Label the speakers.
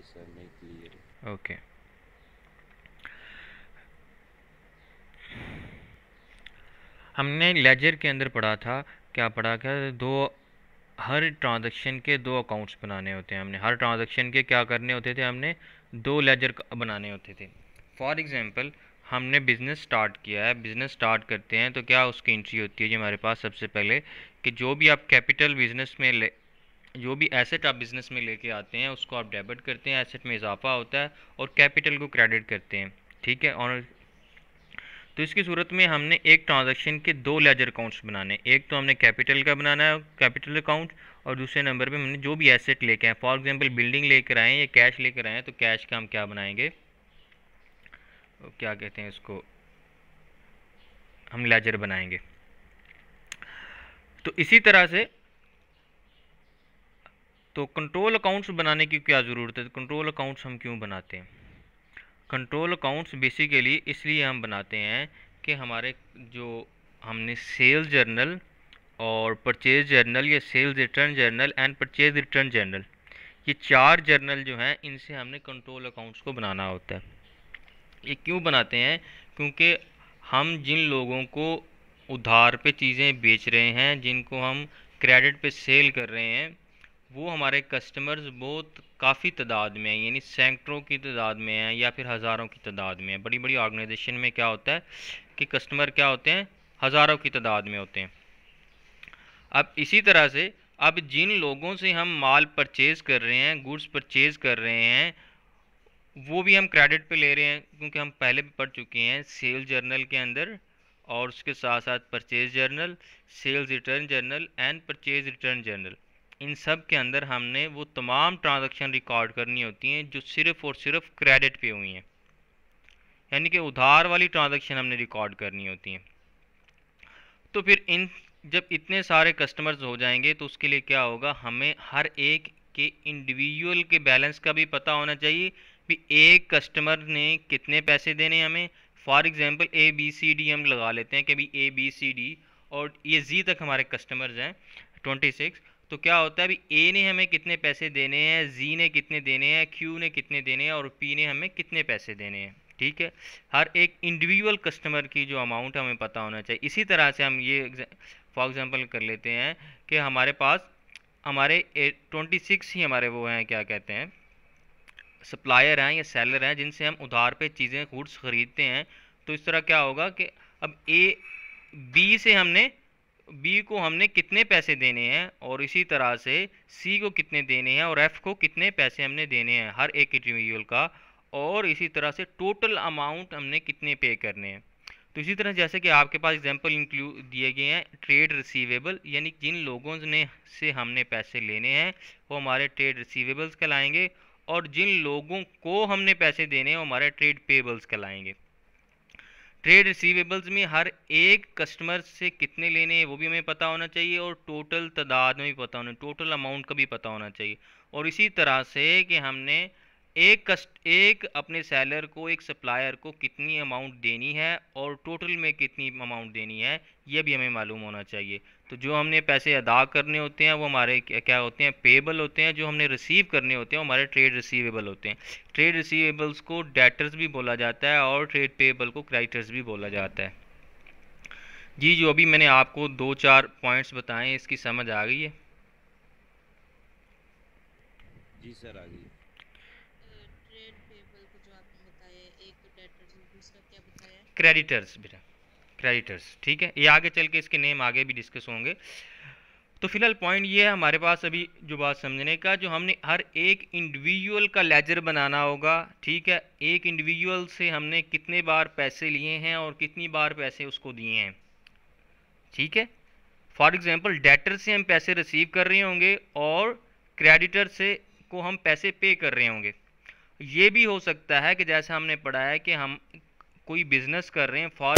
Speaker 1: Sir नहीं clear है।
Speaker 2: Okay. हमने लेजर के अंदर पढ़ा था, क्या पढ़ा था, हर ट्रांजैक्शन के दो अकाउंट्स बनाने होते हैं। हमने हर ट्रांजैक्शन के क्या करने होते थे, हमने दो लेजर बनाने होते थे। फॉर एग्जांपल हमने बिज़नेस स्टार्ट किया है, बिज़नेस स्टार्ट करते हैं तो क्या उसकी एंट्री होती है जी हमारे पास सबसे पहले, कि जो भी आप कैपिटल बिजनेस में ले, जो भी एसेट आप बिज़नेस में लेके आते हैं उसको आप डेबिट करते हैं, एसेट में इजाफा होता है, और कैपिटल को क्रेडिट करते हैं। ठीक है। और तो इसकी सूरत में हमने एक ट्रांजैक्शन के दो लेजर अकाउंट्स बनाने, एक तो हमने कैपिटल का बनाना है कैपिटल अकाउंट, और दूसरे नंबर पे हमने जो भी एसेट लेके आए, फॉर एग्जांपल बिल्डिंग लेकर आए या कैश लेकर आए, तो कैश का हम क्या बनाएंगे, क्या कहते हैं इसको, हम लेजर बनाएंगे। तो इसी तरह से तो कंट्रोल अकाउंट्स बनाने की क्या ज़रूरत है, तो कंट्रोल अकाउंट्स हम क्यों बनाते हैं, कंट्रोल अकाउंट्स बेसिकली इसलिए हम बनाते हैं कि हमारे जो हमने सेल्स जर्नल और परचेज जर्नल या sales return journal and purchase return journal, ये चार जर्नल जो हैं इनसे हमने कंट्रोल अकाउंट्स को बनाना होता है। ये क्यों बनाते हैं, क्योंकि हम जिन लोगों को उधार पे चीज़ें बेच रहे हैं, जिनको हम क्रेडिट पे सेल कर रहे हैं, वो हमारे कस्टमर्स बहुत काफ़ी तादाद में हैं, यानी सैकड़ों की तादाद में हैं या फिर हज़ारों की तादाद में हैं। बड़ी बड़ी ऑर्गेनाइजेशन में क्या होता है कि कस्टमर क्या होते हैं, हज़ारों की तादाद में होते हैं। अब इसी तरह से अब जिन लोगों से हम माल परचेज़ कर रहे हैं, गुड्स परचेज़ कर रहे हैं, वो भी हम क्रेडिट पे ले रहे हैं, क्योंकि हम पहले भी पढ़ चुके हैं सेल जर्नल के अंदर, और उसके साथ साथ purchase journal, sales return journal and purchase return journal, इन सब के अंदर हमने वो तमाम ट्रांजैक्शन रिकॉर्ड करनी होती हैं जो सिर्फ़ और सिर्फ क्रेडिट पे हुई हैं, यानी कि उधार वाली ट्रांजैक्शन हमने रिकॉर्ड करनी होती हैं। तो फिर इन जब इतने सारे कस्टमर्स हो जाएंगे तो उसके लिए क्या होगा, हमें हर एक के इंडिविजुअल के बैलेंस का भी पता होना चाहिए, भी एक कस्टमर ने कितने पैसे देने हमें। For example A B C D हम लगा लेते हैं कि भाई ए बी सी डी और ये जी तक हमारे कस्टमर्स हैं 26। तो क्या होता है, अभी ए ने हमें कितने पैसे देने हैं, जी ने कितने देने हैं, क्यू ने कितने देने हैं, और पी ने हमें कितने पैसे देने हैं। ठीक है। हर एक इंडिविजुअल कस्टमर की जो अमाउंट हमें पता होना चाहिए। इसी तरह से हम ये फॉर एग्जांपल कर लेते हैं कि हमारे पास हमारे 26 ही हमारे वो हैं, क्या कहते हैं, सप्लायर हैं या सेलर हैं, जिनसे हम उधार पे चीज़ें गुड्स ख़रीदते हैं। तो इस तरह क्या होगा कि अब बी से हमने बी को हमने कितने पैसे देने हैं, और इसी तरह से सी को कितने देने हैं, और एफ को कितने पैसे हमने देने हैं हर एक इंडिविजुअल का, और इसी तरह से टोटल अमाउंट हमने कितने पे करने हैं। तो इसी तरह जैसे कि आपके पास एग्जांपल इंक्लूड दिए गए हैं, ट्रेड रिसीवेबल, यानी जिन लोगों ने से हमने पैसे लेने हैं वो हमारे ट्रेड रिसीवेबल्स कहलाएंगे, और जिन लोगों को हमने पैसे देने हैं वो हमारे ट्रेड पेबल्स कहलाएंगे। ट्रेड रिसीवेबल्स में हर एक कस्टमर से कितने लेने हैं वो भी हमें पता होना चाहिए, और टोटल तादाद में भी पता होना, टोटल अमाउंट का भी पता होना चाहिए। और इसी तरह से कि हमने एक अपने सेलर को, एक सप्लायर को कितनी अमाउंट देनी है और टोटल में कितनी अमाउंट देनी है, ये भी हमें मालूम होना चाहिए। तो जो हमने पैसे अदा करने होते हैं वो हमारे क्या होते हैं, पेबल होते हैं। जो हमने रिसीव करने होते हैं वो हमारे ट्रेड रिसीवेबल होते हैं। ट्रेड रिसीवेबल्स को डेटर्स भी बोला जाता है और ट्रेड पेबल को क्रेडिटर्स भी बोला जाता है। जी जो अभी मैंने आपको दो चार पॉइंट्स बताए इसकी समझ आ गई है?
Speaker 1: जी सर आ गई।
Speaker 3: ट्रेड पेबल को जो आपने बताया, एक तो डेटर्स और दूसरा क्या बताया है?
Speaker 2: क्रेडिटर्स बेटा, क्रेडिटर्स। ठीक है, ये आगे चल के इसके नेम आगे भी डिस्कस होंगे। तो फिलहाल पॉइंट ये है हमारे पास अभी जो बात समझने का, जो हमने हर एक इंडिविजुअल का लेजर बनाना होगा। ठीक है, एक इंडिविजुअल से हमने कितने बार पैसे लिए हैं और कितनी बार पैसे उसको दिए हैं। ठीक है। फॉर एग्जांपल डेटर से हम पैसे रिसीव कर रहे होंगे और क्रेडिटर से को हम पैसे पे कर रहे होंगे। ये भी हो सकता है कि जैसा हमने पढ़ा है कि हम कोई बिजनेस कर रहे हैं, फॉर